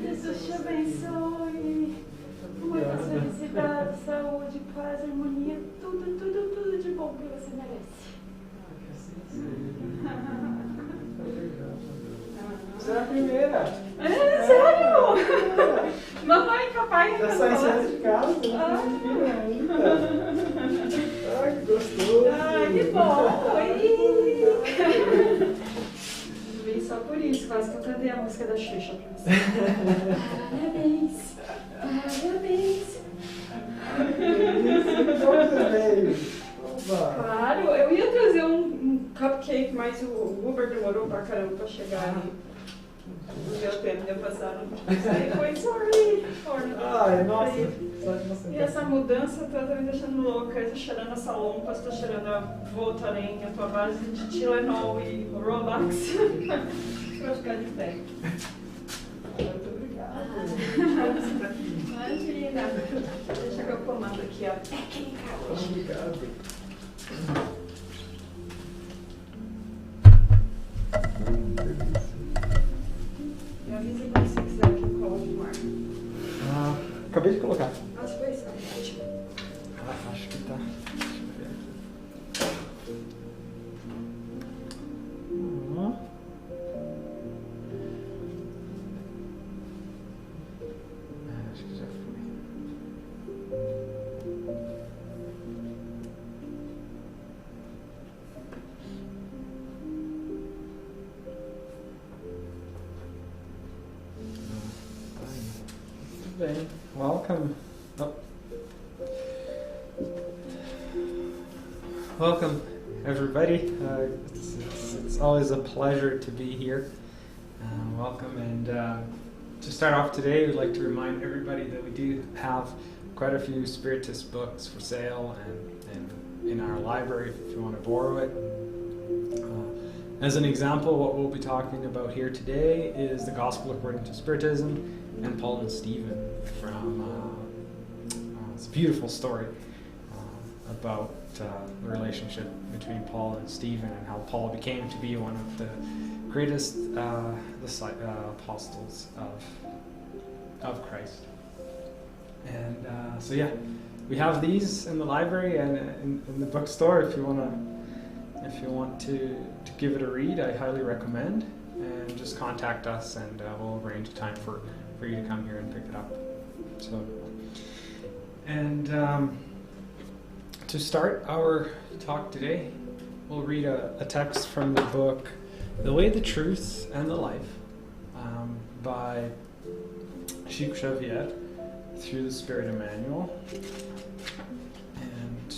Jesus te abençoe. Muita felicidade, saúde, paz, harmonia, tudo de bom que você merece. Você é a primeira. É, sério? Mamãe e papai já sai saindo de casa, não tem filho ainda. Ai, que gostoso. Ai, que bom. Vim só por isso, quase que eu cantei a música da Xuxa pra você. Parabéns, parabéns. Claro, eu ia trazer um cupcake, mas o Uber demorou pra caramba pra chegar ali. Não deu tempo de eu passar. Aí foi, sorry. Ai, nossa. E essa mudança tá me deixando louca. Eu tô cheirando a salompas, tô cheirando a Voltaren, a tua base de Tylenol e Rolex. Pra ficar de pé. Muito obrigada. Imagina. Deixa que eu comando aqui a técnica hoje. Obrigado. Me avisa quando você quiser que eu coloque no ar. Acabei de colocar. Acho que foi isso, ótimo. Acho que tá. Deixa eu ver aqui. Acho que já foi. Muito bem. Welcome. Welcome, everybody. It's always a pleasure to be here. Welcome, and to start off today, we'd like to remind everybody that we do have quite a few Spiritist books for sale and in our library if you want to borrow it. As an example, what we'll be talking about here today is the Gospel According to Spiritism and Paul and Stephen from it's a beautiful story about the relationship between Paul and Stephen and how Paul became to be one of the greatest apostles of Christ. And so yeah, we have these in the library and in the bookstore. If you want to give it a read, I highly recommend. And just contact us, and we'll arrange a time for you to come here and pick it up. So, and to start our talk today, we'll read a text from the book The Way, the Truth, and the Life by Chic Xavier through the Spirit Emmanuel. And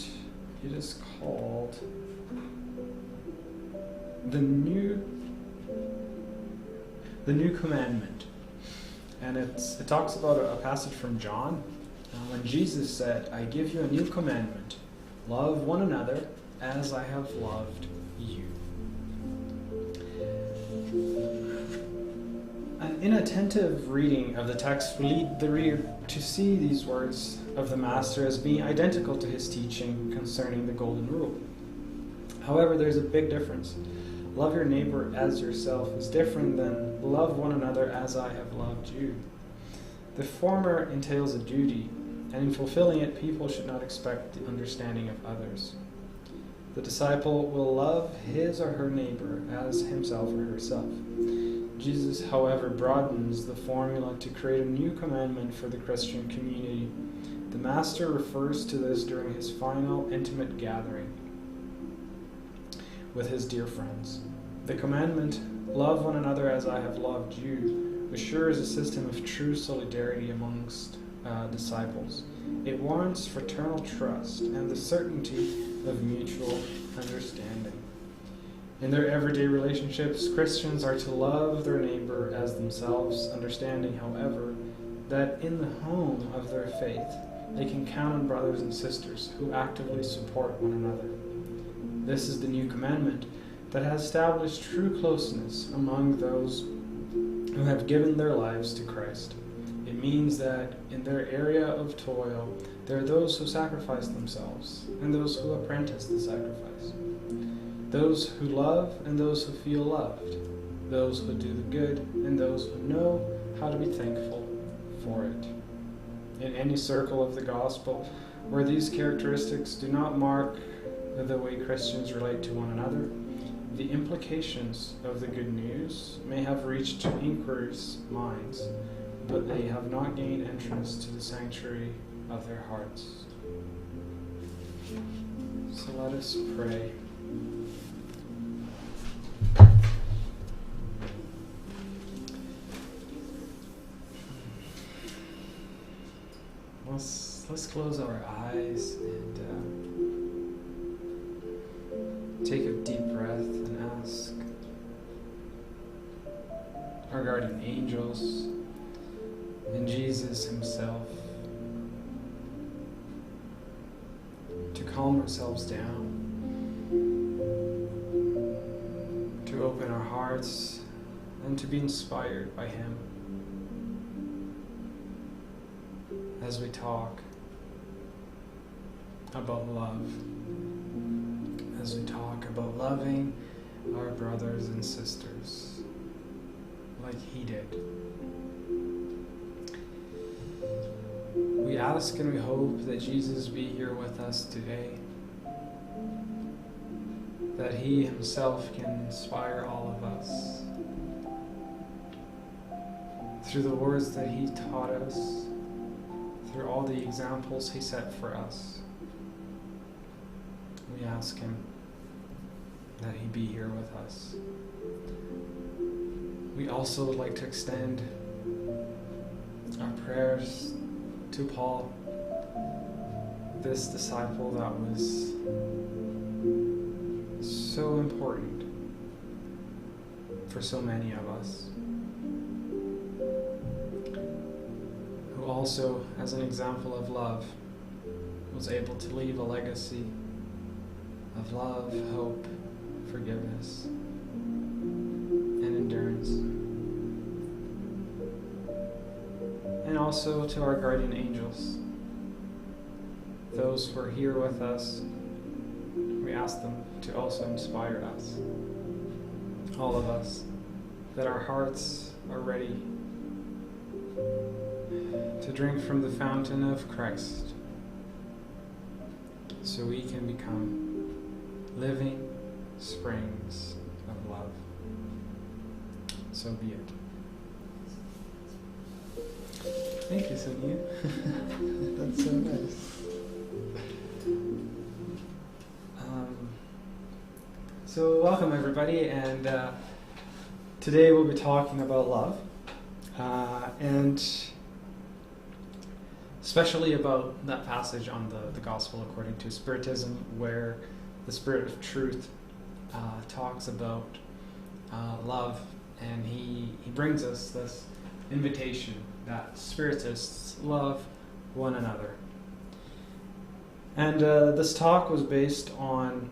it is called The New Commandment. And it talks about a passage from John when Jesus said, "I give you a new commandment. Love one another as I have loved you." An inattentive reading of the text will lead the reader to see these words of the Master as being identical to his teaching concerning the Golden Rule. However, there's a big difference. Love your neighbor as yourself is different than love one another as I have loved you. The former entails a duty, and in fulfilling it, people should not expect the understanding of others. The disciple will love his or her neighbor as himself or herself. Jesus, however, broadens the formula to create a new commandment for the Christian community. The Master refers to this during his final intimate gathering with his dear friends. The commandment, "Love one another as I have loved you," assures a system of true solidarity amongst disciples. It warrants fraternal trust and the certainty of mutual understanding. In their everyday relationships, Christians are to love their neighbor as themselves, understanding, however, that in the home of their faith, they can count on brothers and sisters who actively support one another. This is the new commandment that has established true closeness among those who have given their lives to Christ. It means that in their area of toil, there are those who sacrifice themselves and those who apprentice the sacrifice. Those who love and those who feel loved. Those who do the good and those who know how to be thankful for it. In any circle of the gospel where these characteristics do not mark the way Christians relate to one another, the implications of the good news may have reached inquirers' minds, but they have not gained entrance to the sanctuary of their hearts. So let us pray. Let's close our eyes and take a deep breath and ask our guardian angels and Jesus himself to calm ourselves down, to open our hearts, and to be inspired by him as we talk about love, as we talk about loving our brothers and sisters like he did. We ask and we hope that Jesus be here with us today, that he himself can inspire all of us through the words that he taught us, through all the examples he set for us. We ask him that he be here with us. We also would like to extend our prayers to Paul, this disciple that was so important for so many of us, who also, as an example of love, was able to leave a legacy of love, hope, forgiveness, and endurance. And also to our guardian angels, those who are here with us, we ask them to also inspire us, all of us, that our hearts are ready to drink from the fountain of Christ, so we can become living springs of love. So be it. Thank you, Sonia. That's so nice. So welcome everybody, and today we'll be talking about love, and especially about that passage on the Gospel according to Spiritism, where the Spirit of Truth talks about love, and he brings us this invitation that Spiritists love one another. And this talk was based on,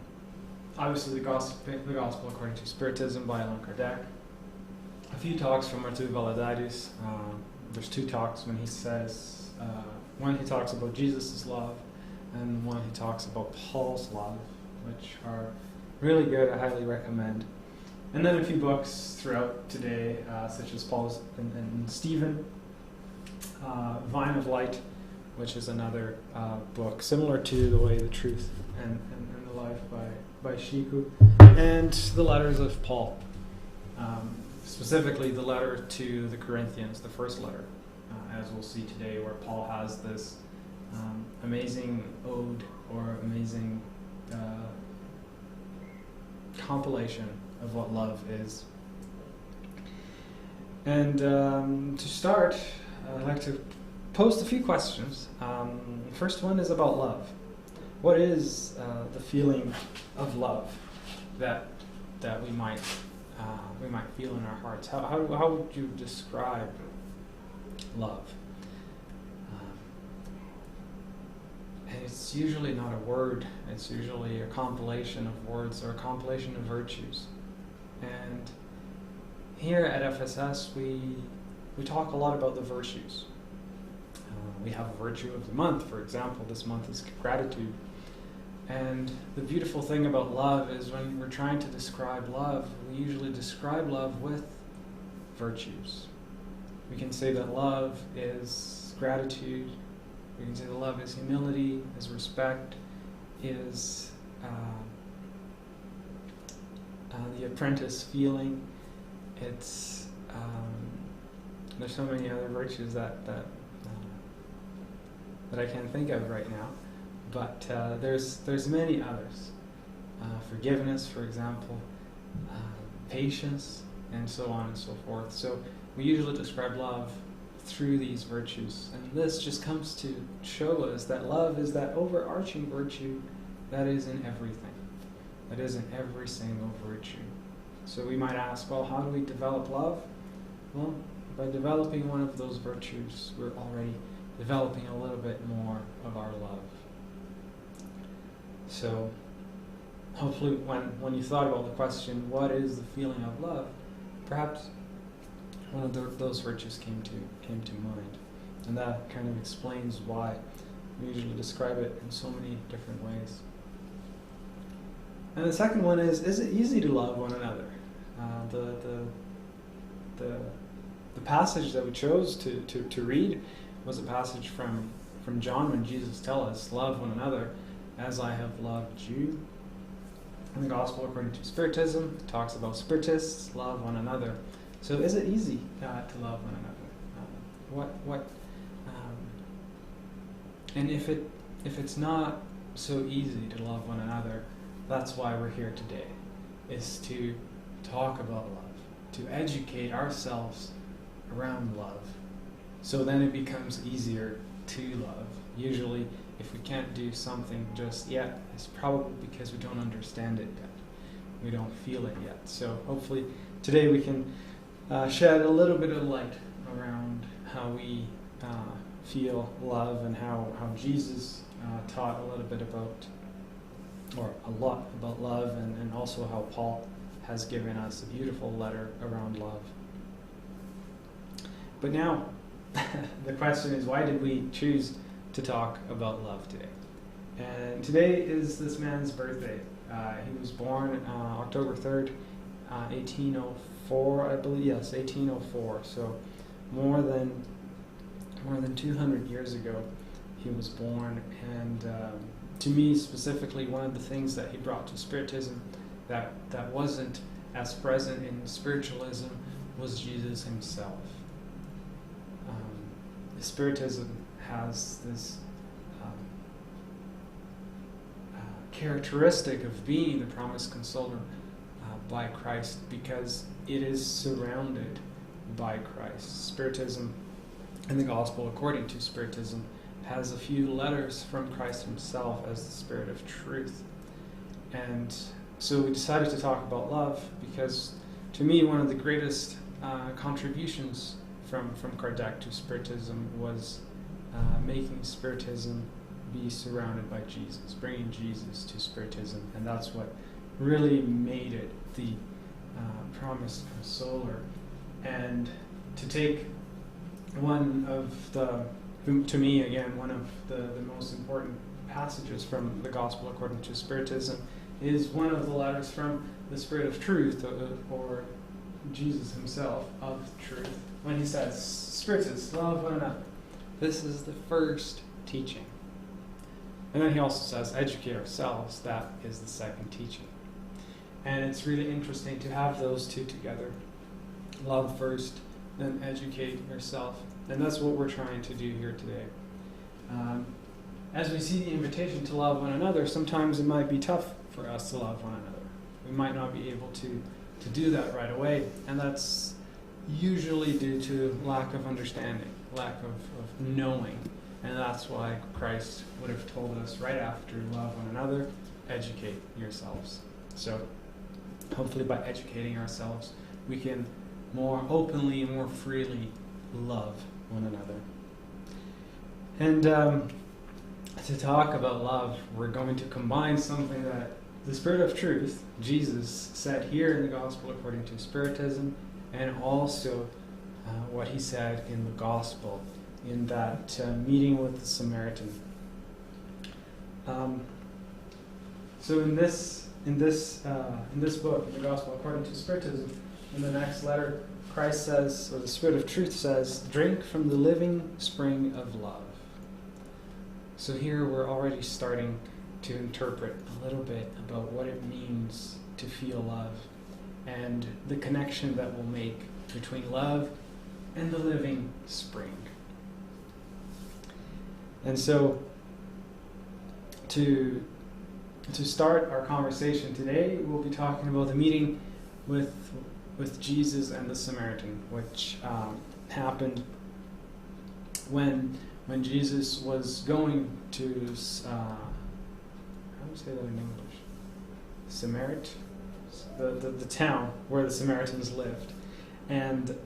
obviously, the Gospel according to Spiritism by Allan Kardec. A few talks from Artur Valadares. There's two talks when he says, one he talks about Jesus' love, and one he talks about Paul's love, which are really good. I highly recommend. And then a few books throughout today, such as Paul's and Stephen, Vine of Light, which is another book similar to The Way, the Truth, and the Life by Shiku, and the letters of Paul, specifically the letter to the Corinthians, the first letter, as we'll see today, where Paul has this amazing ode or amazing compilation of what love is. And to start, I'd like to pose a few questions. The first one is about love. What is the feeling of love that we might feel in our hearts? How would you describe love? And it's usually not a word. It's usually a compilation of words or a compilation of virtues. And here at FSS, we talk a lot about the virtues. We have a virtue of the month, for example. This month is gratitude. And the beautiful thing about love is when we're trying to describe love, we usually describe love with virtues. We can say that love is gratitude. We can say that love is humility, is respect, is the apprentice feeling. It's there's so many other virtues that I can't think of right now, but there's many others. Forgiveness, for example, patience, and so on and so forth. So we usually describe love through these virtues, and this just comes to show us that love is that overarching virtue that is in everything, that is in every single virtue. So we might ask, well, how do we develop love? Well, by developing one of those virtues, we're already developing a little bit more of our love. So hopefully when you thought about the question, what is the feeling of love, perhaps one of those virtues came to mind. And that kind of explains why we usually describe it in so many different ways. And the second one is it easy to love one another? The passage that we chose to read was a passage from John when Jesus tells us, love one another as I have loved you. In the Gospel according to Spiritism, it talks about Spiritists, love one another. So is it easy to love one another? And if it's not so easy to love one another, that's why we're here today, is to talk about love, to educate ourselves around love. So then it becomes easier to love. Usually, if we can't do something just yet, it's probably because we don't understand it yet. We don't feel it yet. So hopefully today we can shed a little bit of light around how we feel love and how Jesus taught a little bit about, or a lot about love, and also how Paul has given us a beautiful letter around love. But now, the question is, why did we choose to talk about love today? And today is this man's birthday. He was born October 3rd, 1804, I believe. Yes, 1804. So more than 200 years ago, he was born. And to me, specifically, one of the things that he brought to Spiritism that wasn't as present in spiritualism was Jesus himself. Spiritism has this characteristic of being the promised consoler by Christ, because it is surrounded by Christ. Spiritism, and the Gospel according to Spiritism, has a few letters from Christ himself as the Spirit of truth. And so we decided to talk about love because, to me, one of the greatest contributions from Kardec to Spiritism was making Spiritism be surrounded by Jesus, bringing Jesus to Spiritism, and that's what really made it the promised consoler. And to take one of to me again, one of the most important passages from the Gospel according to Spiritism is one of the letters from the Spirit of Truth, or Jesus himself of truth, when he says, Spiritists, love one another. This is the first teaching. And then he also says, educate ourselves. That is the second teaching. And it's really interesting to have those two together. Love first, then educate yourself. And that's what we're trying to do here today. As we see the invitation to love one another, sometimes it might be tough for us to love one another. We might not be able to do that right away. And that's usually due to lack of understanding, lack of knowing. And that's why Christ would have told us right after, love one another, educate yourselves. So hopefully by educating ourselves, we can more openly and more freely love one another. And to talk about love, we're going to combine something that the Spirit of Truth, Jesus, said here in the Gospel according to Spiritism, and also what he said in the Gospel in that meeting with the Samaritan. So in this book, in the Gospel according to Spiritism, in the next letter, Christ says, or the Spirit of Truth says, "Drink from the living spring of love." So here we're already starting to interpret a little bit about what it means to feel love and the connection that we'll make between love and the living spring. And so to start our conversation today, we'll be talking about the meeting with Jesus and the Samaritan, which happened when Jesus was going to, how do you say that in English? Samarit? The town where the Samaritans lived. And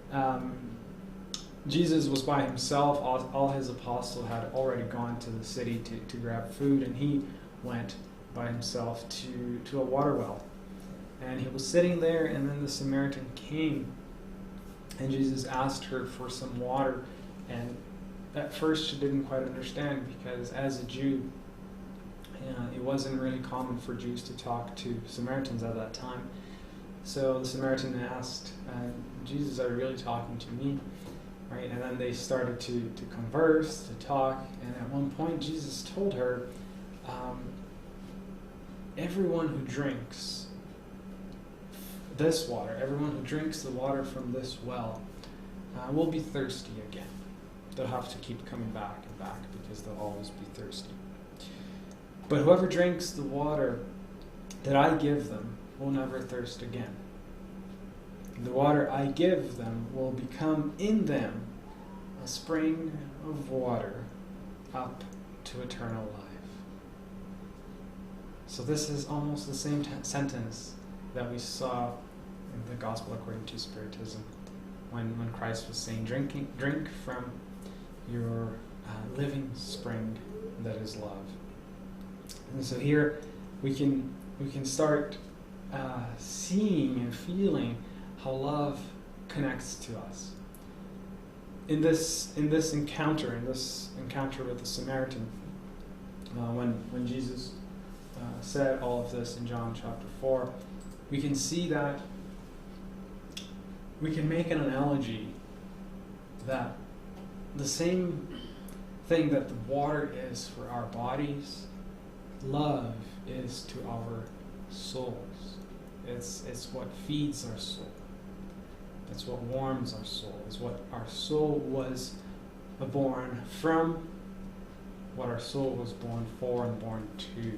Jesus was by himself. All his apostles had already gone to the city to grab food, and he went by himself to a water well. And he was sitting there, and then the Samaritan came, and Jesus asked her for some water. And at first she didn't quite understand, because as a Jew, it wasn't really common for Jews to talk to Samaritans at that time. So the Samaritan asked, Jesus, are you really talking to me? Right? And then they started to converse, to talk, and at one point Jesus told her, everyone who drinks this water, everyone who drinks the water from this well, will be thirsty again. They'll have to keep coming back and back, because they'll always be thirsty. But whoever drinks the water that I give them will never thirst again. The water I give them will become in them a spring of water up to eternal life. So this is almost the same sentence that we saw in the Gospel according to Spiritism, when Christ was saying, drink from your living spring that is love. And so here we can start seeing and feeling how love connects to us. In this encounter with the Samaritan, when Jesus said all of this in John chapter 4, we can see that we can make an analogy that the same thing that the water is for our bodies, love is to our souls. It's what feeds our soul. It's what warms our soul. It's what our soul was born from, what our soul was born for and born to.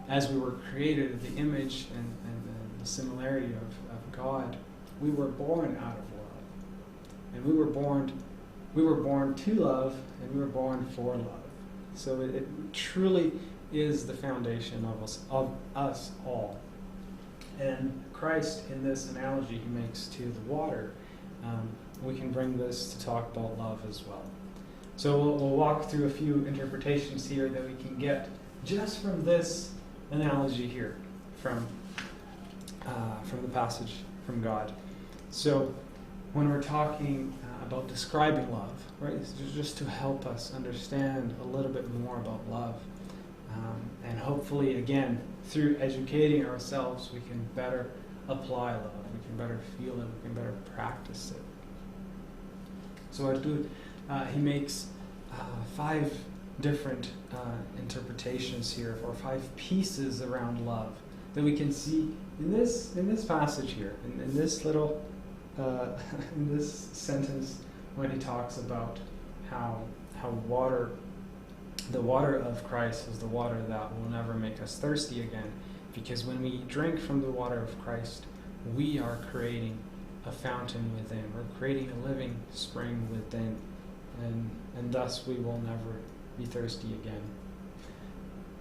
As we were created in the image and the similarity of God, we were born out of love. And we were born to love, and we were born for love. So it truly is the foundation of us all. And Christ, in this analogy he makes to the water, we can bring this to talk about love as well. So we'll walk through a few interpretations here that we can get just from this analogy here, from the passage from God. So when we're talking about describing love, right, it's just to help us understand a little bit more about love. And hopefully, again, through educating ourselves, we can better apply love, we can better feel it, we can better practice it. So Artur, he makes 5 different interpretations here, or 5 pieces around love that we can see in this passage here, in this little in this sentence, when he talks about how water, the water of Christ is the water that will never make us thirsty again, because when we drink from the water of Christ, we are creating a fountain within. We're creating a living spring within, and thus we will never be thirsty again.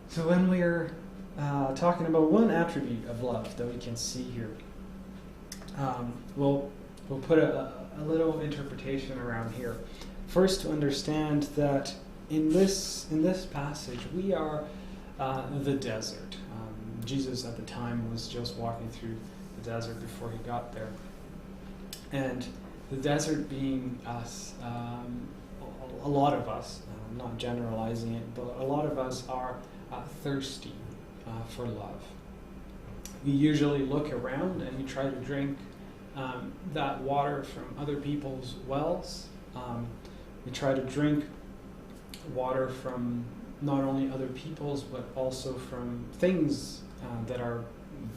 So when we're talking about one attribute of love that we can see here, we'll put a little interpretation around here. First, to understand that in this passage we are the desert. Jesus at the time was just walking through the desert before he got there, and the desert being us, a lot of us, I'm not generalizing it, but a lot of us are thirsty for love. We usually look around and we try to drink that water from other people's wells. We try to drink water from not only other people's, but also from things that are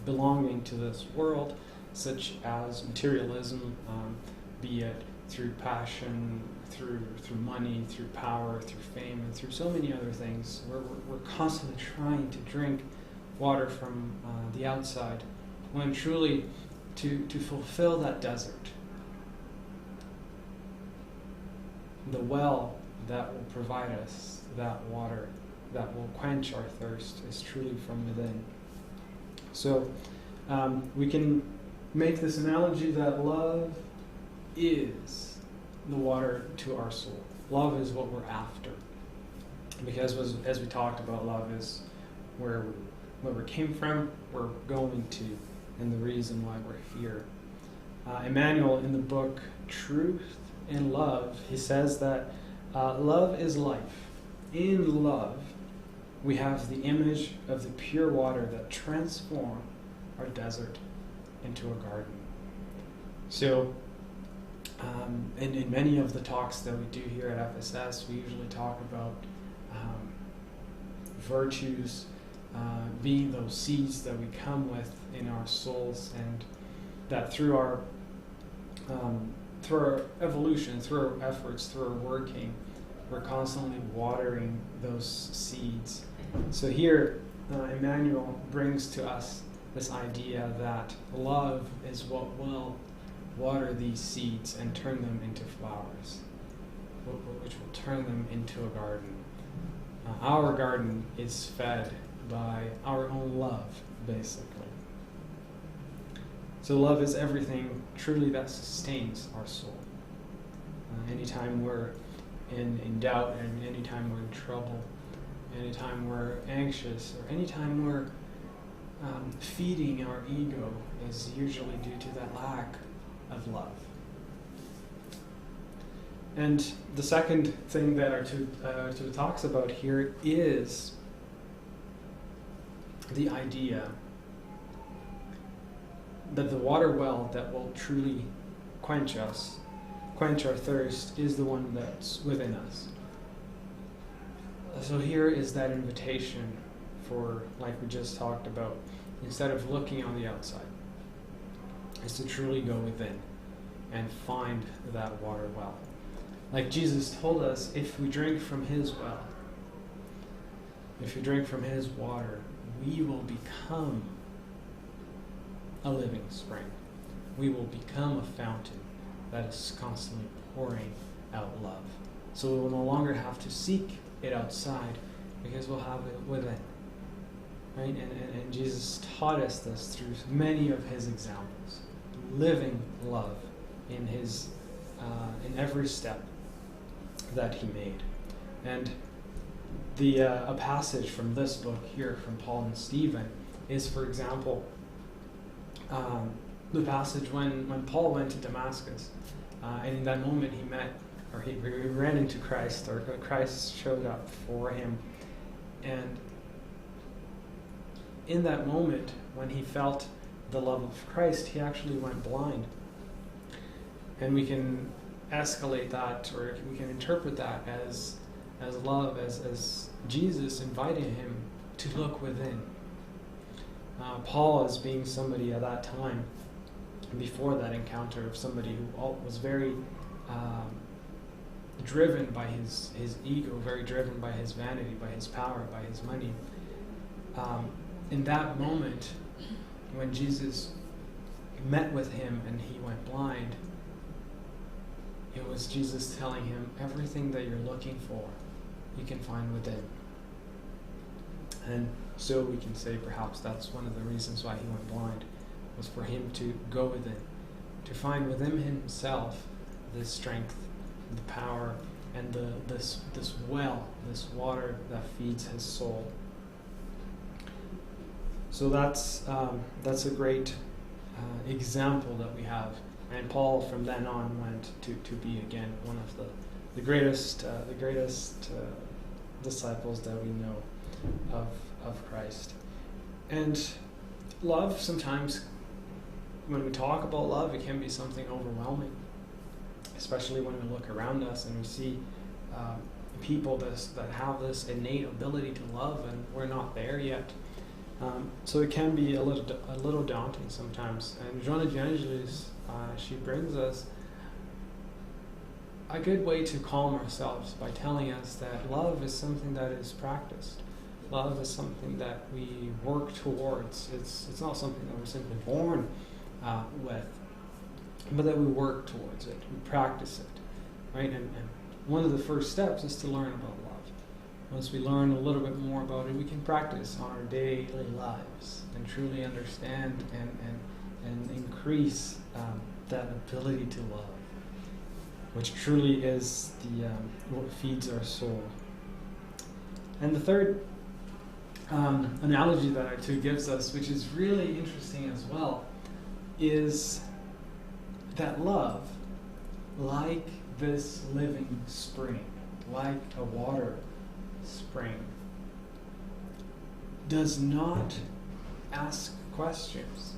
belonging to this world, such as materialism, be it through passion, through money, through power, through fame, and through so many other things. We're constantly trying to drink water from the outside, when truly to fulfill that desert, the well that will provide us that water that will quench our thirst is truly from within. So we can make this analogy that love is the water to our soul. Love is what we're after. Because as we talked about, love is where we came from, we're going to, and the reason why we're here. Emmanuel, in the book Truth and Love, he says that love is life. In love, we have the image of the pure water that transforms our desert into a garden. So, in many of the talks that we do here at FSS, we usually talk about virtues being those seeds that we come with in our souls, and that through our evolution, through our efforts, through our working, we're constantly watering those seeds. So here, Emmanuel brings to us this idea that love is what will water these seeds and turn them into flowers, which will turn them into a garden. Our garden is fed by our own love, basically. So love is everything truly that sustains our soul. Anytime we're in doubt, and anytime we're in trouble, anytime we're anxious, or anytime we're feeding our ego, is usually due to that lack of love. And the second thing that our two talks about here is the idea that the water well that will truly quench our thirst, is the one that's within us. So here is that invitation for, like we just talked about, instead of looking on the outside, is to truly go within and find that water well. Like Jesus told us, if we drink from his well, if we drink from his water, we will become a living spring. We will become a fountain that is constantly pouring out love. So we will no longer have to seek it outside, because we'll have it within. Right? And Jesus taught us this through many of his examples. Living love in his in every step that he made. And a passage from this book here from Paul and Stephen is, for example, the passage when Paul went to Damascus, and in that moment he ran into Christ, or Christ showed up for him. And in that moment, when he felt the love of Christ, he actually went blind. And we can escalate that, or we can interpret that as love, as Jesus inviting him to look within. Paul, as being somebody at that time, before that encounter, of somebody who was very driven by his ego, very driven by his vanity, by his power, by his money. In that moment, when Jesus met with him and he went blind, it was Jesus telling him, everything that you're looking for, you can find within. And so we can say perhaps that's one of the reasons why he went blind, was for him to go within, to find within himself the strength, the power, and this well, this water that feeds his soul. So that's a great example that we have. And Paul from then on went to be again one of the greatest disciples that we know of Christ. And love, sometimes when we talk about love, it can be something overwhelming, especially when we look around us and we see people that have this innate ability to love, and we're not there yet. So it can be a little daunting sometimes. And Joanna de Angelis, she brings us a good way to calm ourselves by telling us that love is something that is practiced. Love is something that we work towards. It's not something that we're simply born with, but that we work towards it. We practice it, right? And one of the first steps is to learn about love. Once we learn a little bit more about it, we can practice on our daily lives and truly understand and increase that ability to love, which truly is what feeds our soul. And the third analogy that Artu gives us, which is really interesting as well, is that love, like this living spring, like a water spring, does not ask questions,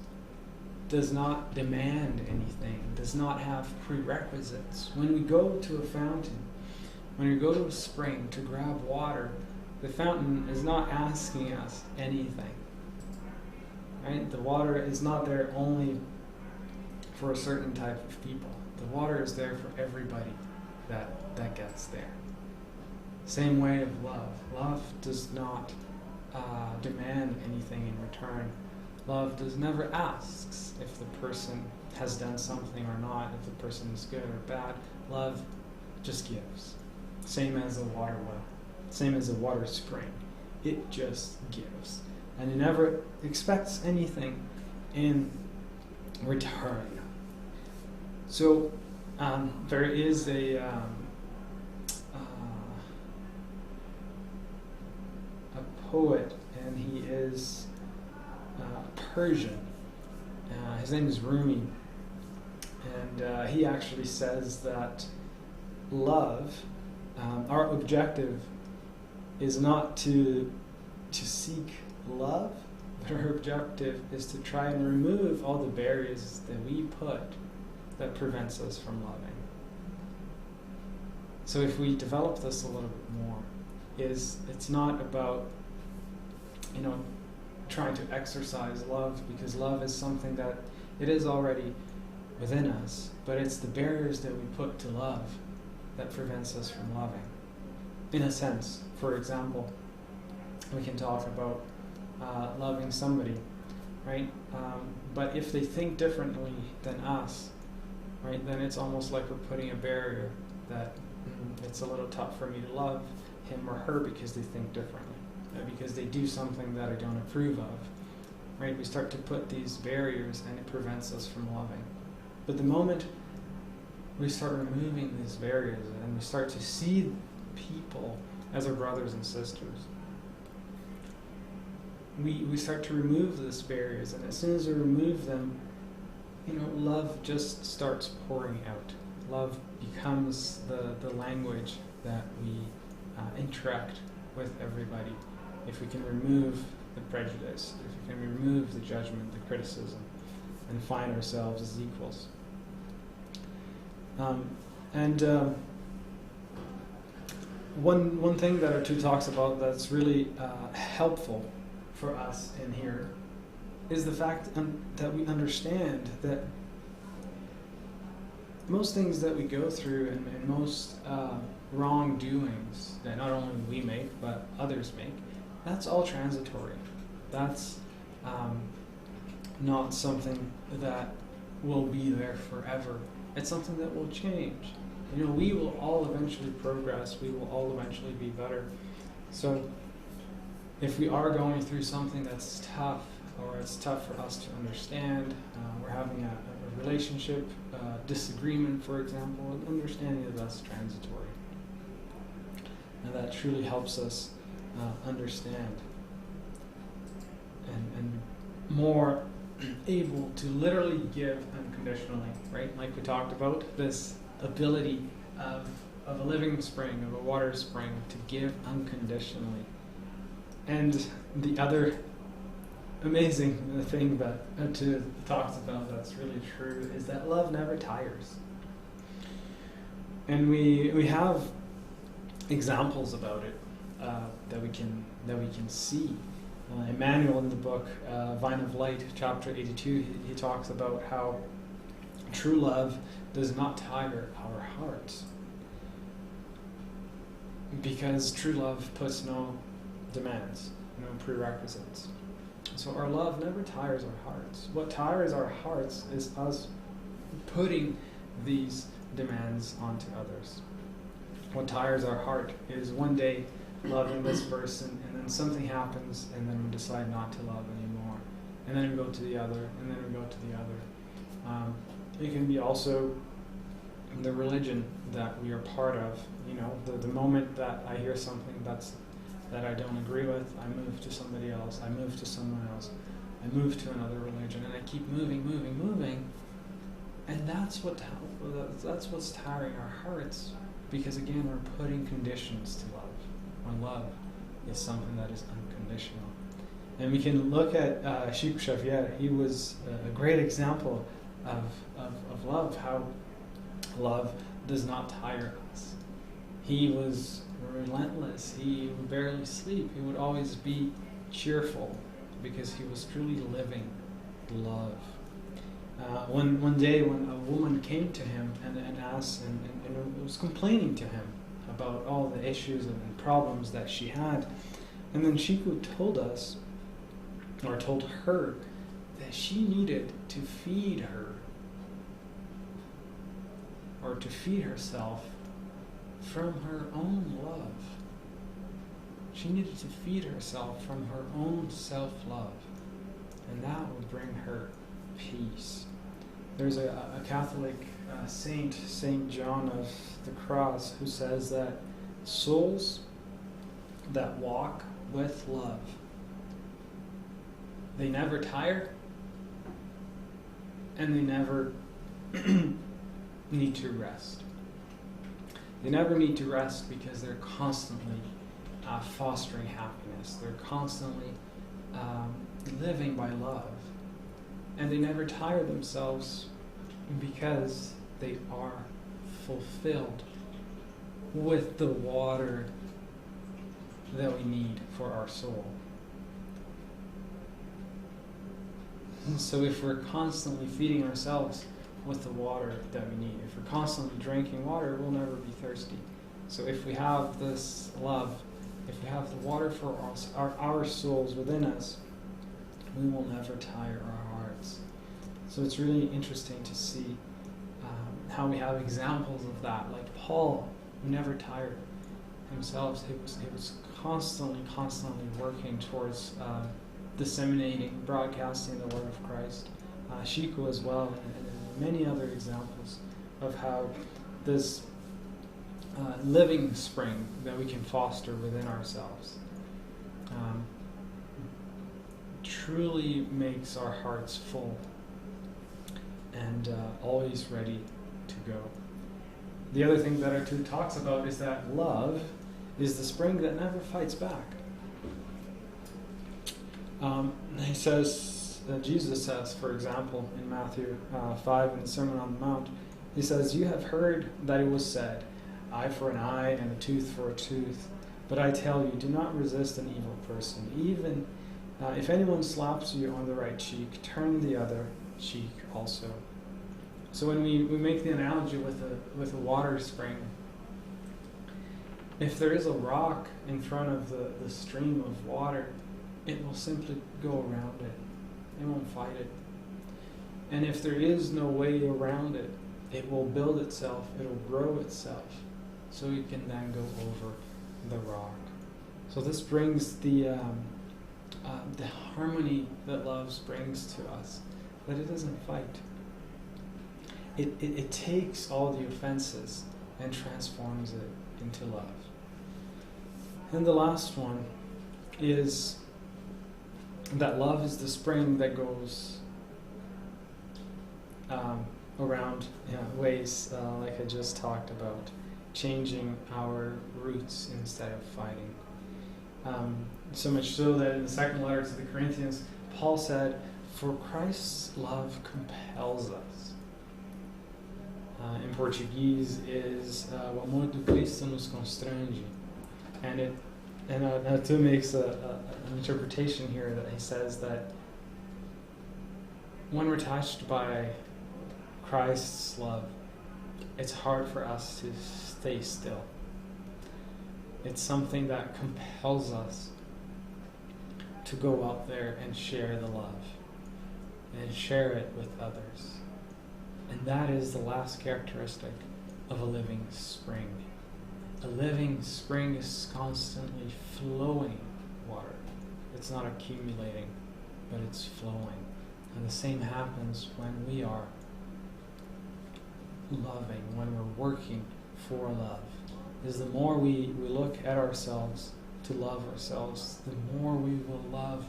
does not demand anything, does not have prerequisites. When we go to a fountain, when we go to a spring to grab water, the fountain is not asking us anything. Right? The water is not there only for a certain type of people. The water is there for everybody that gets there. Same way of love. Love does not demand anything in return. Love never asks if the person has done something or not, if the person is good or bad. Love just gives. Same as a water well. Same as a water spring. It just gives. And it never expects anything in return. So there is a poet, and he is Persian. His name is Rumi, and he actually says that love, our objective is not to seek love, but our objective is to try and remove all the barriers that we put that prevents us from loving. So if we develop this a little bit more, it's not about trying to exercise love, because love is something that it is already within us, but it's the barriers that we put to love that prevents us from loving. In a sense, for example, we can talk about loving somebody, right? But if they think differently than us, right, then it's almost like we're putting a barrier that it's a little tough for me to love him or her because they think differently, because they do something that I don't approve of, right? We start to put these barriers and it prevents us from loving. But the moment we start removing these barriers and we start to see people as our brothers and sisters, we start to remove these barriers, and as soon as we remove them, love just starts pouring out. Love becomes the language that we interact with everybody. If we can remove the prejudice, if we can remove the judgment, the criticism, and find ourselves as equals. One thing that Artu talks about that's really helpful for us in here is the fact that we understand that most things that we go through and most wrongdoings that not only we make but others make, that's all transitory. That's not something that will be there forever. It's something that will change. We will all eventually progress. We will all eventually be better. So if we are going through something that's tough, or it's tough for us to understand, we're having a relationship disagreement, for example, understanding that that's transitory. And that truly helps us understand and more able to literally give unconditionally, right? Like we talked about, this ability of of a living spring, of a water spring, to give unconditionally. And the other amazing thing that to talks about that's really true is that love never tires. And we have examples about it that we can see. Emmanuel in the book Vine of Light, chapter 82, he talks about how true love does not tire our hearts, because true love puts no demands, no prerequisites. So our love never tires our hearts. What tires our hearts is us putting these demands onto others. What tires our heart is one day loving this person, and then something happens, and then we decide not to love anymore. And then we go to the other, and then we go to the other. It can be also the religion that we are part of. You know, the moment that I hear something that I don't agree with, I move to somebody else, I move to someone else, I move to another religion, and I keep moving, and that's what's tiring our hearts, because again, we're putting conditions to love, when love is something that is unconditional. And we can look at Chico Xavier. He was a great example of love, how love does not tire us. He was relentless. He would barely sleep. He would always be cheerful, because he was truly living love. One day when a woman came to him and asked and was complaining to him about all the issues and problems that she had, and then Chico told her that she needed to feed her, or to feed herself from her own love. She needed to feed herself from her own self-love, and that would bring her peace. There's a Catholic saint, Saint John of the Cross, who says that souls that walk with love, they never tire, and they never need to rest. They never need to rest because they're constantly fostering happiness. They're constantly living by love. And they never tire themselves because they are fulfilled with the water that we need for our soul. And so if we're constantly feeding ourselves with the water that we need, if we're constantly drinking water, we'll never be thirsty. So if we have this love, if we have the water for our souls within us, we will never tire our hearts. So it's really interesting to see how we have examples of that, like Paul, who never tired himself. He was constantly working towards disseminating, broadcasting the word of Christ. Chico as well, and many other examples of how this living spring that we can foster within ourselves truly makes our hearts full and always ready to go. The other thing that our two talks about is that love is the spring that never fights back. He says, Jesus says, for example, in Matthew 5 in the Sermon on the Mount, he says, "You have heard that it was said, eye for an eye and a tooth for a tooth. But I tell you, do not resist an evil person. Even if anyone slaps you on the right cheek, turn the other cheek also." So when we make the analogy with a water spring, if there is a rock in front of the stream of water, it will simply go around it. It won't fight it. And if there is no way around it, it will build itself, it will grow itself, so it can then go over the rock. So this brings the harmony that love brings to us, that it doesn't fight. It takes all the offenses and transforms it into love. And the last one is that love is the spring that goes around ways like I just talked about. changing our roots instead of fighting. So much so that in the second letter to the Corinthians, Paul said, "For Christ's love compels us." In Portuguese is "O amor de Cristo nos constrange," and Natu makes an interpretation here that he says that when we're touched by Christ's love, it's hard for us to stay still. It's something that compels us to go out there and share the love and share it with others. And that is the last characteristic of a living spring. A living spring is constantly flowing water. It's not accumulating, but it's flowing. And the same happens when we are loving, when we're working for love. Is the more we look at ourselves to love ourselves, the more we will love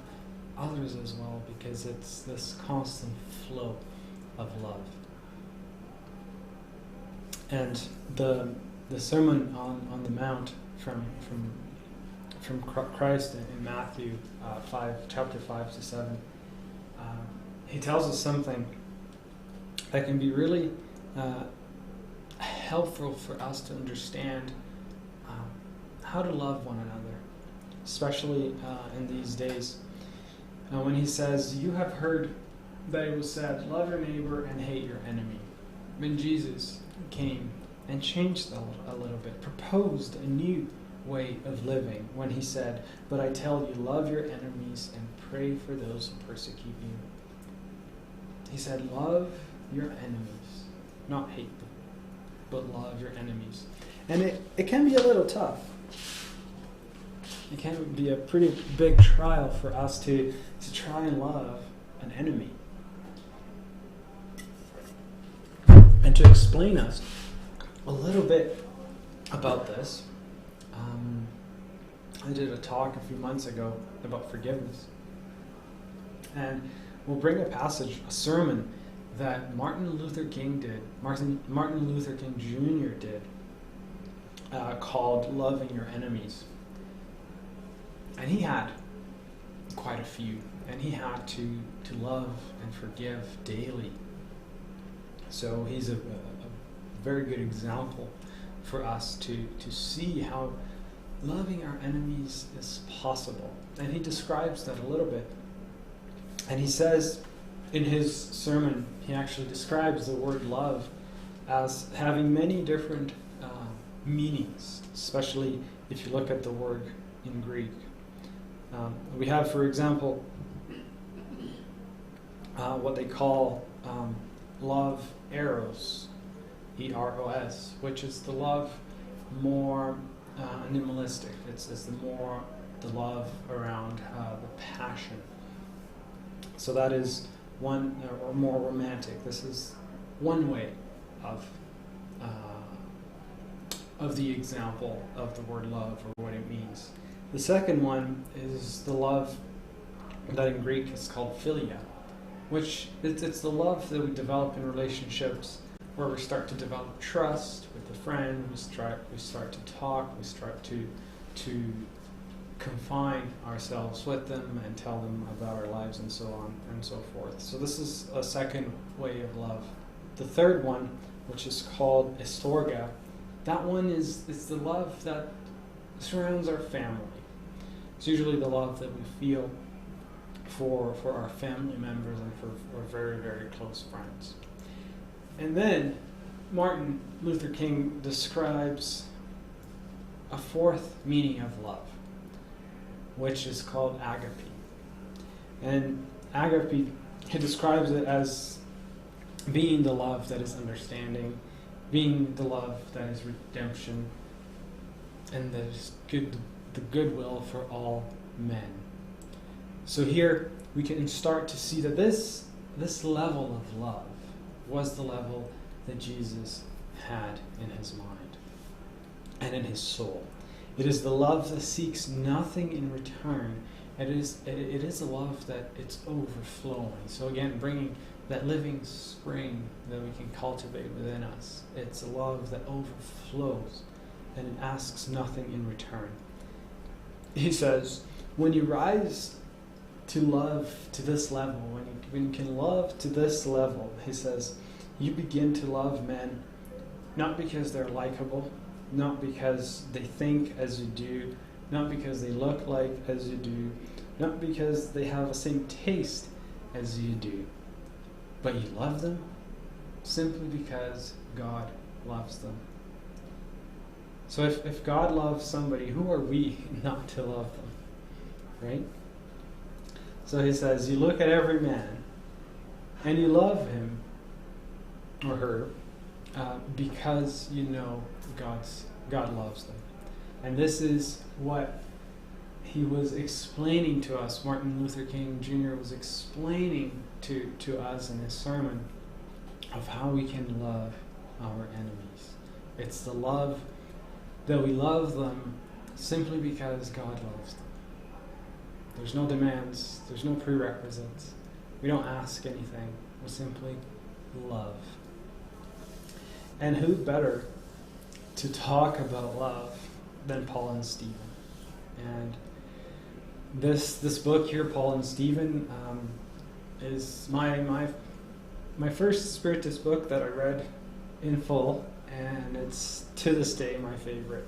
others as well, because it's this constant flow of love. And the Sermon on the Mount from Christ in Matthew 5, chapter 5 to 7, he tells us something that can be really helpful for us to understand how to love one another, especially in these days. When he says, "You have heard that it was said, love your neighbor and hate your enemy." When Jesus came and changed a little bit, proposed a new way of living when he said, "But I tell you, love your enemies and pray for those who persecute you." He said, love your enemies, not hate them, but love your enemies. And it can be a little tough. It can be a pretty big trial for us to try and love an enemy. And to explain us a little bit about this, I did a talk a few months ago about forgiveness. And we'll bring a passage, a sermon that Martin Luther King Jr. did, called "Loving Your Enemies." And he had quite a few, and he had to love and forgive daily. So he's a very good example for us to see how loving our enemies is possible. And he describes that a little bit. And he says in his sermon, he actually describes the word love as having many different meanings, especially if you look at the word in Greek. We have, for example, what they call love eros, E-R-O-S, which is the love more animalistic. It's the love around the passion. So that is one, or more romantic. This is one way of the example of the word love, or what it means. The second one is the love that in Greek is called philia, which it's the love that we develop in relationships where we start to develop trust with a friend, we start to talk, we start to confine ourselves with them and tell them about our lives and so on and so forth. So this is a second way of love. The third one, which is called estorga, that one is the love that surrounds our family. It's usually the love that we feel for our family members and for our very, very close friends. And then Martin Luther King describes a fourth meaning of love, which is called agape. And agape, he describes it as being the love that is understanding, being the love that is redemption, and that is good, the goodwill for all men. So here we can start to see that this level of love was the level that Jesus had in his mind and in his soul. It is the love that seeks nothing in return. It is a love that it's overflowing. So again, bringing that living spring that we can cultivate within us. It's a love that overflows and it asks nothing in return. He says, when you rise to love to this level, when you can love to this level, he says, you begin to love men, not because they're likable, not because they think as you do, not because they look like as you do, not because they have the same taste as you do, but you love them simply because God loves them. So if God loves somebody, who are we not to love them, right? So he says, you look at every man and you love him or her because you know God loves them. And this is what he was explaining to us. Martin Luther King Jr. was explaining to us in his sermon of how we can love our enemies. It's the love that we love them simply because God loves them. There's no demands, there's no prerequisites. We don't ask anything. We simply love. And who better to talk about love than Paul and Stephen? And this book here, Paul and Stephen, is my first Spiritist book that I read in full, and it's to this day my favorite.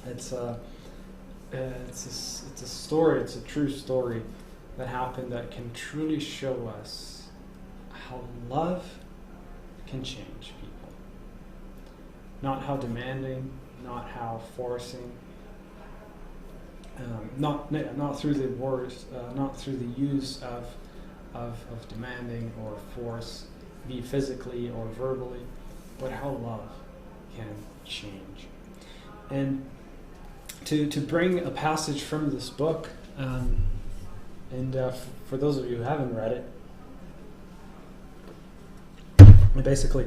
It's a story. It's a true story that happened that can truly show us how love can change people. Not how demanding, not how forcing, not through the words, not through the use of demanding or force, be physically or verbally, but how love can change. And to bring a passage from this book, for those of you who haven't read it, it basically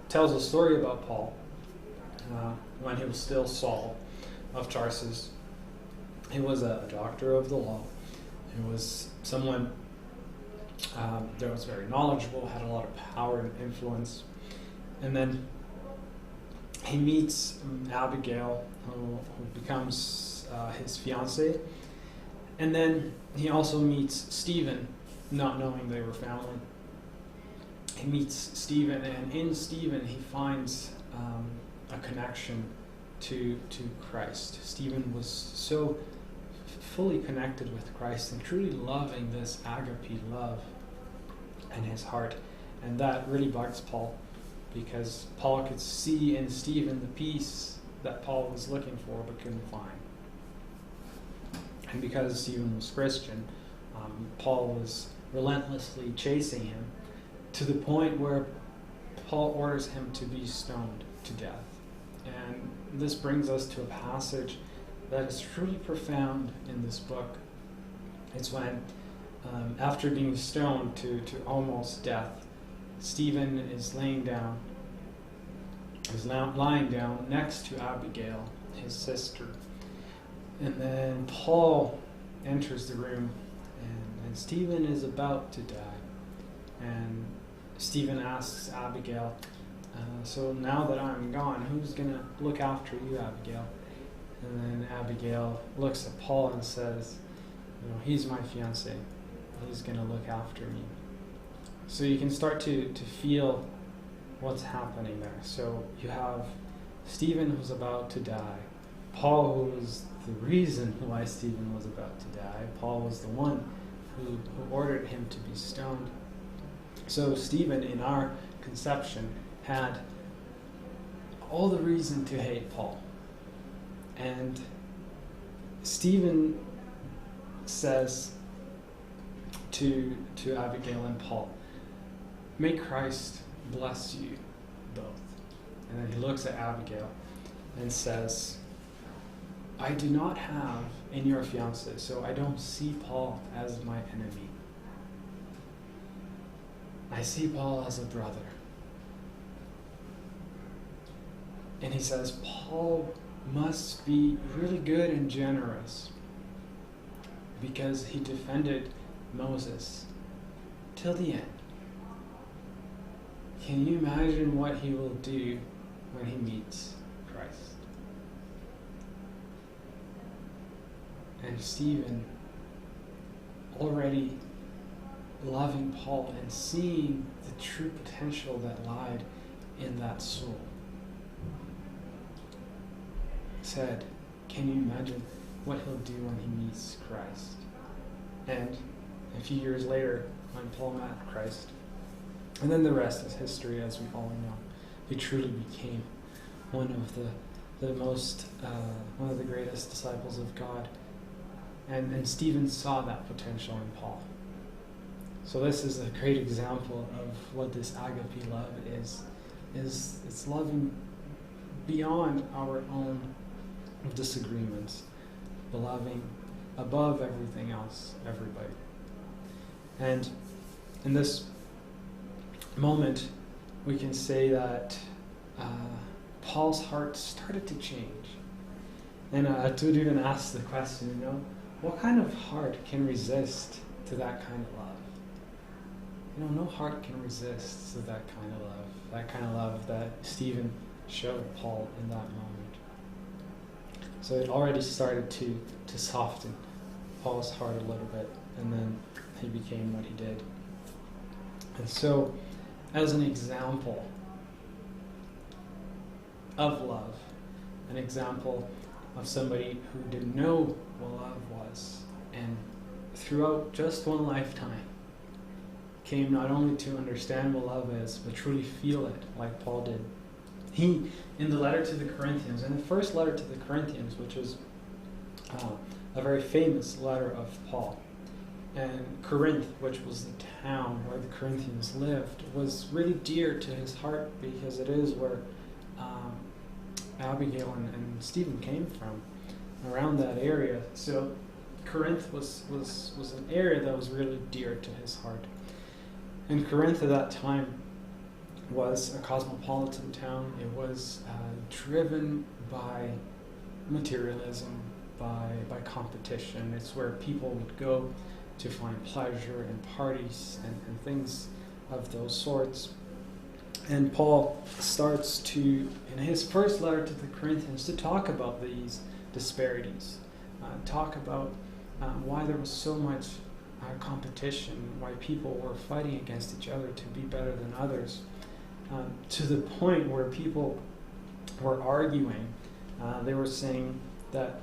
tells a story about Paul when he was still Saul of Tarsus. He was a doctor of the law. He was someone that was very knowledgeable, had a lot of power and influence. And then he meets Abigail, who becomes his fiancée. And then he also meets Stephen, not knowing they were family. He meets Stephen, and in Stephen he finds a connection to Christ. Stephen was so fully connected with Christ and truly loving this agape love in his heart. And that really bugs Paul, because Paul could see in Stephen the peace that Paul was looking for but couldn't find. And because Stephen was Christian, Paul was relentlessly chasing him to the point where Paul orders him to be stoned to death. And this brings us to a passage that is truly profound in this book. It's when, after being stoned to almost death, Stephen is lying down next to Abigail, his sister. And then Paul enters the room, and Stephen is about to die. And Stephen asks Abigail, so now that I'm gone, who's going to look after you, Abigail? And then Abigail looks at Paul and says, he's my fiancé. He's going to look after me. So you can start to feel what's happening there. So you have Stephen who's about to die. Paul, who was the reason why Stephen was about to die. Paul was the one who ordered him to be stoned. So Stephen, in our conception, had all the reason to hate Paul. And Stephen says to Abigail and Paul, may Christ bless you both. And then he looks at Abigail and says, I do not have in your fiancé, so I don't see Paul as my enemy. I see Paul as a brother. And he says, Paul must be really good and generous because he defended Moses till the end. Can you imagine what he will do when he meets Christ. And Stephen, already loving Paul and seeing the true potential that lied in that soul, said, can you imagine what he'll do when he meets Christ? And a few years later, when Paul met Christ, and then the rest is history, as we all know, he truly became one of the greatest disciples of God. And Stephen saw that potential in Paul. So this is a great example of what this agape love is it's loving beyond our own disagreements, but loving above everything else, everybody. And in this moment, we can say that Paul's heart started to change. And Tud even asked the question, what kind of heart can resist to that kind of love? No heart can resist to that kind of love that Stephen showed Paul in that moment. So it already started to soften Paul's heart a little bit, and then he became what he did. And so, as an example of love, an example of somebody who didn't know what love was, and throughout just one lifetime came not only to understand what love is, but truly feel it like Paul did. He, in the letter to the Corinthians, in the first letter to the Corinthians, which is a very famous letter of Paul, and Corinth, which was the town where the Corinthians lived, was really dear to his heart because it is where Abigail and Stephen came from, around that area. So Corinth was an area that was really dear to his heart. And Corinth at that time was a cosmopolitan town. It was driven by materialism, by competition. It's where people would go to find pleasure and parties and things of those sorts. And Paul starts to, in his first letter to the Corinthians, to talk about these disparities, talk about why there was so much competition, why people were fighting against each other to be better than others, to the point where people were arguing. They were saying that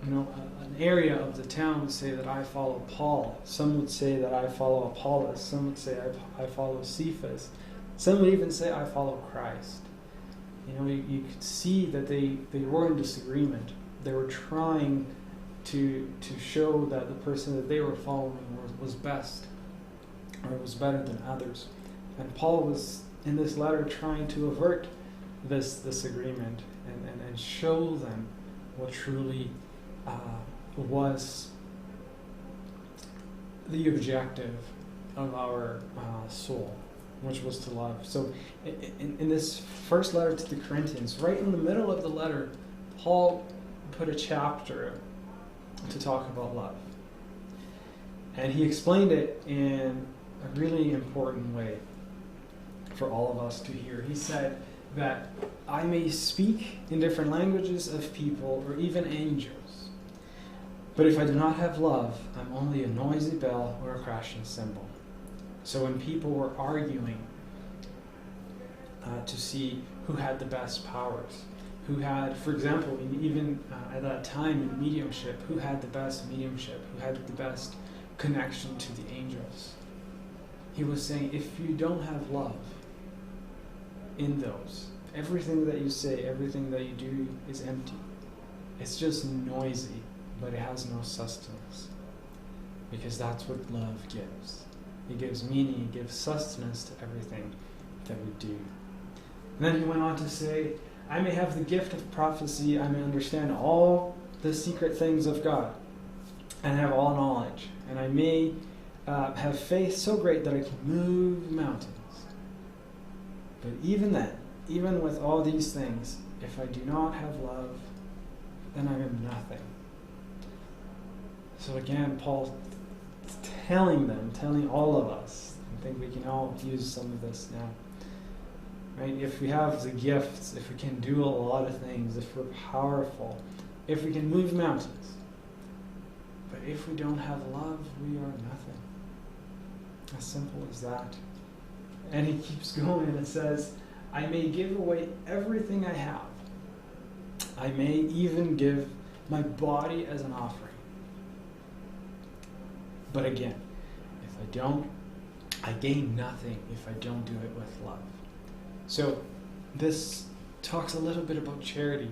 an area of the town would say that I follow Paul. Some would say that I follow Apollos. Some would say I follow Cephas. Some would even say I follow Christ. You could see that they were in disagreement. They were trying to show that the person that they were following was best, or was better than others. And Paul was, in this letter, trying to avert this disagreement and show them what truly was the objective of our soul, which was to love. So in this first letter to the Corinthians, right in the middle of the letter, Paul put a chapter to talk about love. And he explained it in a really important way for all of us to hear. He said that I may speak in different languages of people or even angels, but if I do not have love, I'm only a noisy bell or a crashing cymbal. So when people were arguing to see who had the best powers, who had, for example, even at that time in mediumship, who had the best mediumship, who had the best connection to the angels, he was saying, if you don't have love in those, everything that you say, everything that you do is empty. It's just noisy, but it has no sustenance. Because that's what love gives. It gives meaning, it gives sustenance to everything that we do. And then he went on to say, I may have the gift of prophecy, I may understand all the secret things of God, and have all knowledge, and I may have faith so great that I can move mountains. But even then, even with all these things, if I do not have love, then I am nothing. So again, Paul telling all of us, I think we can all use some of this now, right? If we have the gifts, if we can do a lot of things, if we're powerful, if we can move mountains. But if we don't have love, we are nothing. As simple as that. And he keeps going and it says, I may give away everything I have. I may even give my body as an offering. But again, if I don't, I gain nothing if I don't do it with love. So this talks a little bit about charity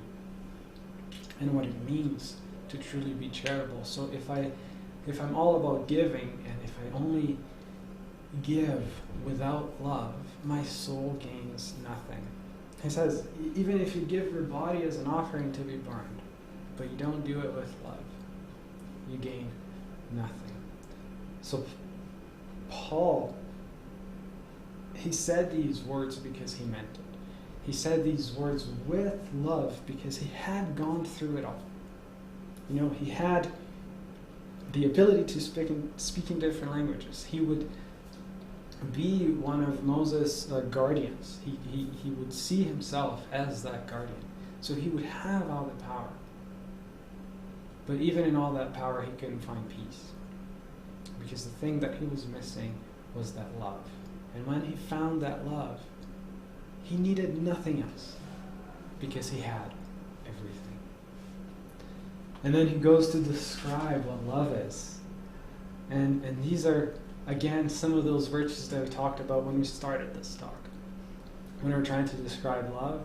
and what it means to truly be charitable. So if I'm all about giving, and if I only give without love, my soul gains nothing. He says, even if you give your body as an offering to be burned, but you don't do it with love, you gain nothing. So Paul, he said these words because he meant it. He said these words with love because he had gone through it all. You know, he had the ability to speak in different languages. He would be one of Moses' guardians. He would see himself as that guardian. So he would have all the power. But even in all that power, he couldn't find peace. Because the thing that he was missing was that love. And when he found that love, he needed nothing else. Because he had everything. And then he goes to describe what love is. And these are, again, some of those virtues that we talked about when we started this talk. When we're trying to describe love,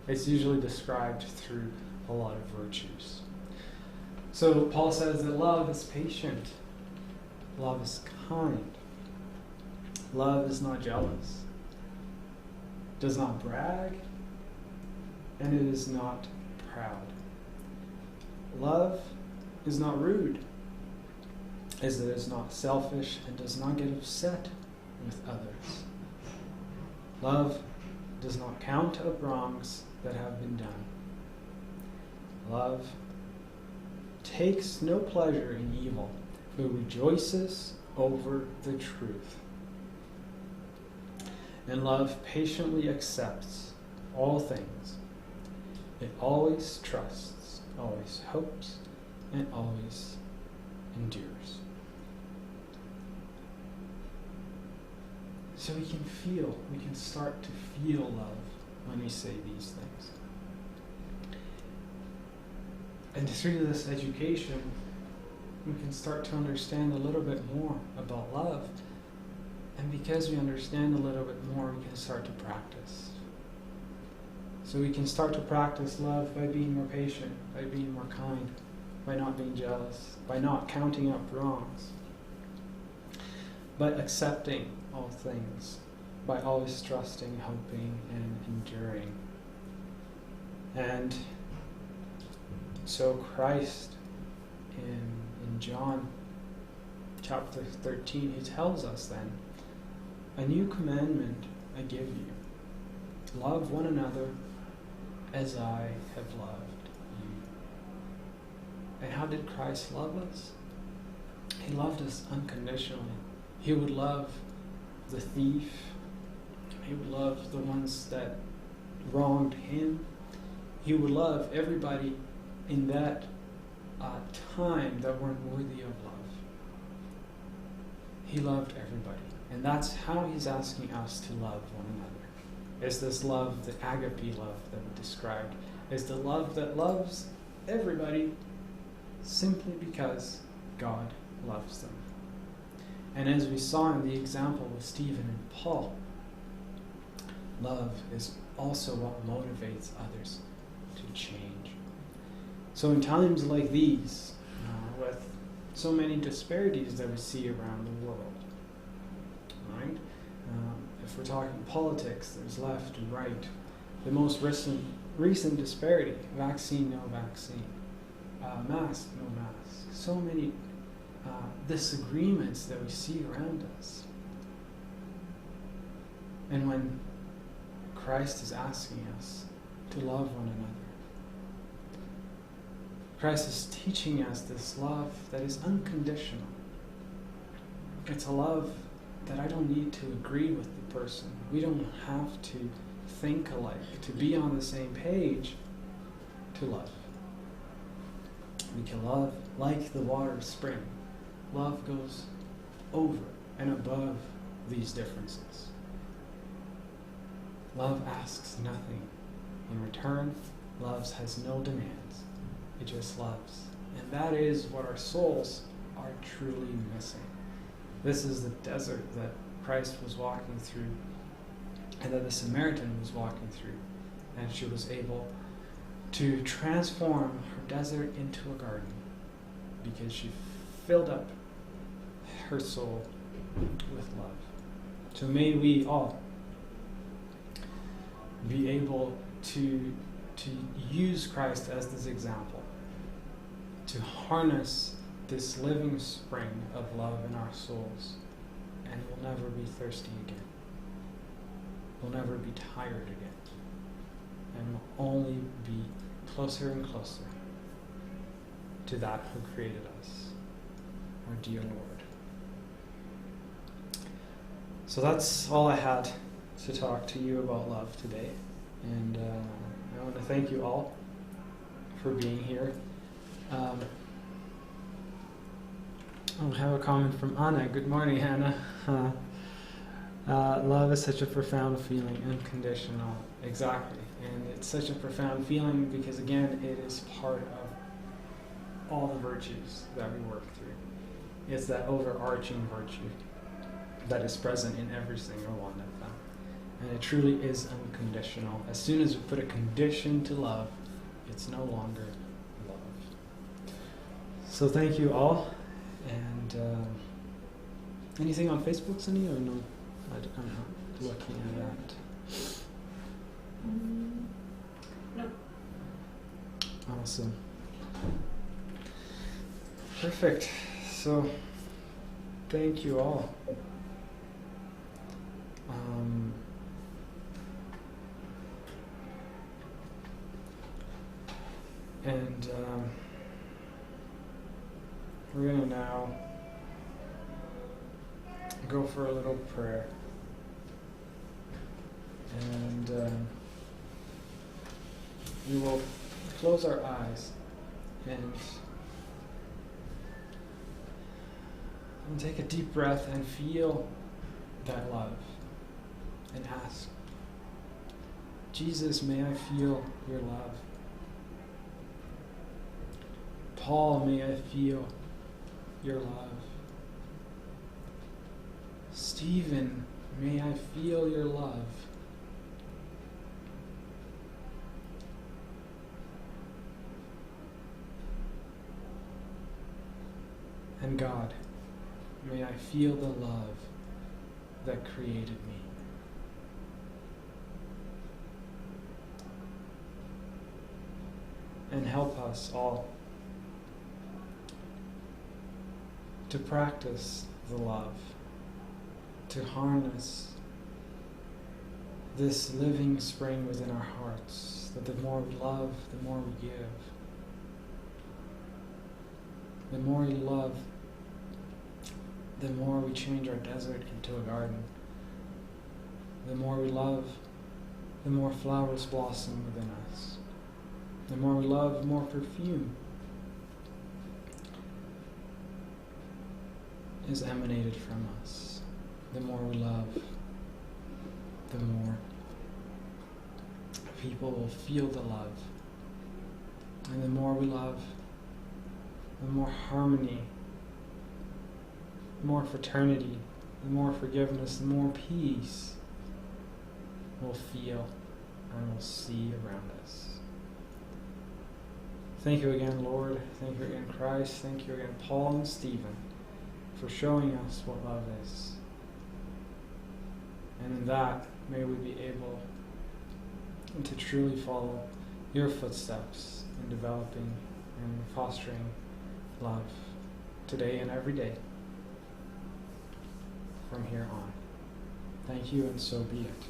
it's usually described through a lot of virtues. So Paul says that love is patient. Love is kind. Love is not jealous. Does not brag. And it is not proud. Love is not rude. It is not selfish and does not get upset with others. Love does not count up wrongs that have been done. Love takes no pleasure in evil, but rejoices over the truth. And love patiently accepts all things. It always trusts, always hopes, and always endures. So we can start to feel love when we say these things. And through this education, we can start to understand a little bit more about love. And because we understand a little bit more, we can start to practice. So we can start to practice love by being more patient, by being more kind, by not being jealous, by not counting up wrongs, by accepting all things, by always trusting, hoping, and enduring. And so Christ, in John chapter 13, he tells us then, a new commandment I give you. Love one another as I have loved you. And how did Christ love us? He loved us unconditionally. He would love the thief. He would love the ones that wronged him. He would love everybody in that time that weren't worthy of love. He loved everybody. And that's how he's asking us to love one another. Is this love, the agape love that we described, is the love that loves everybody simply because God loves them. And as we saw in the example with Stephen and Paul, love is also what motivates others to change. So in times like these, with so many disparities that we see around the world, right? If we're talking politics, there's left and right. The most recent disparity, vaccine, no vaccine, mask, no mask. So many disagreements that we see around us. And when Christ is asking us to love one another, Christ is teaching us this love that is unconditional. It's a love that I don't need to agree with the person. We don't have to think alike, to be on the same page, to love. We can love like the water spring. Love goes over and above these differences. Love asks nothing in return. Love has no demands. It just loves. And that is what our souls are truly missing. This is the desert that Christ was walking through, and that the Samaritan was walking through. And she was able to transform her desert into a garden because she filled up her soul with love. So may we all be able to use Christ as this example, to harness this living spring of love in our souls, and we'll never be thirsty again. We'll never be tired again. And we'll only be closer and closer to that who created us, our dear Lord. So that's all I had to talk to you about love today. And I want to thank you all for being here. I have a comment from Anna. Good morning, Hannah. Love is such a profound feeling, unconditional. Exactly. And it's such a profound feeling because, again, it is part of all the virtues that we work through. It's that overarching virtue that is present in every single one of them. And it truly is unconditional. As soon as we put a condition to love, it's no longer love. So thank you all. And anything on Facebook, Sunny, or no? I'm not looking at that. No. Awesome. Perfect. So, thank you all. And we're going to now go for a little prayer. And we will close our eyes and take a deep breath and feel that love and ask, Jesus, may I feel your love? Paul, may I feel your love? Stephen, may I feel your love? And God, may I feel the love that created me. And help us all to practice the love, to harness this living spring within our hearts, that the more we love, the more we give. The more we love, the more we change our desert into a garden. The more we love, the more flowers blossom within us. The more we love, the more perfume is emanated from us. The more we love, the more people will feel the love. And the more we love, the more harmony, the more fraternity, the more forgiveness, the more peace we'll feel and we'll see around us. Thank you again, Lord. Thank you again, Christ. Thank you again, Paul and Stephen, for showing us what love is. And in that, may we be able to truly follow your footsteps in developing and fostering love today and every day from here on. Thank you, and so be it.